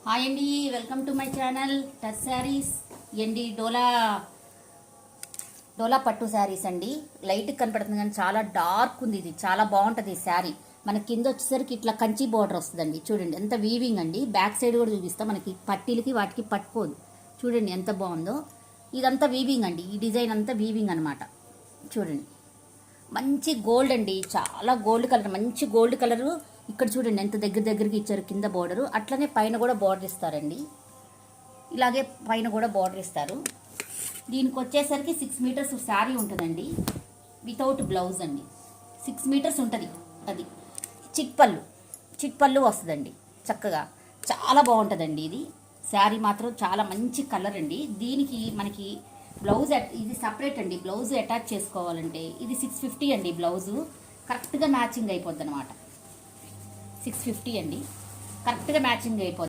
Hi అండి, welcome to my channel touch saris అండి. డోలా పట్టు శారీస్ అండి. లైట్ కనపడుతుంది కానీ చాలా డార్క్ ఉంది. ఇది చాలా బాగుంటుంది ఈ శారీ. మన కింద వచ్చేసరికి ఇట్లా కంచి బార్డర్ వస్తుందండి. చూడండి ఎంత వీవింగ్ అండి. బ్యాక్ సైడ్ కూడా చూపిస్తా. మనకి పట్టీలకి వాటికి పట్టుకోదు. చూడండి ఎంత బాగుందో. ఇదంతా వీవింగ్ అండి. ఈ డిజైన్ అంతా వీవింగ్ అనమాట. చూడండి మంచి గోల్డ్ అండి. చాలా గోల్డ్ కలర్, మంచి గోల్డ్ కలరు. ఇక్కడ చూడండి ఎంత దగ్గరికి ఇచ్చారు కింద బోర్డరు. అట్లనే పైన కూడా బార్డర్ ఇస్తారండి. ఇలాగే పైన కూడా బార్డర్ ఇస్తారు. దీనికి వచ్చేసరికి 6 మీటర్స్ శారీ ఉంటుందండి. వితౌట్ బ్లౌజ్ అండి. 6 మీటర్స్ ఉంటుంది. అది చిట్ పళ్ళు వస్తుందండి. చక్కగా చాలా బాగుంటుందండి. ఇది శారీ మాత్రం చాలా మంచి కలర్ అండి. దీనికి మనకి బ్లౌజ్ ఇది సపరేట్ అండి. బ్లౌజ్ అటాచ్ చేసుకోవాలంటే ఇది 650 అండి. బ్లౌజు కరెక్ట్గా మ్యాచింగ్ అయిపోద్ది అనమాట. 650 అండి. కరెక్ట్గా మ్యాచింగ్ అయిపోద్ది.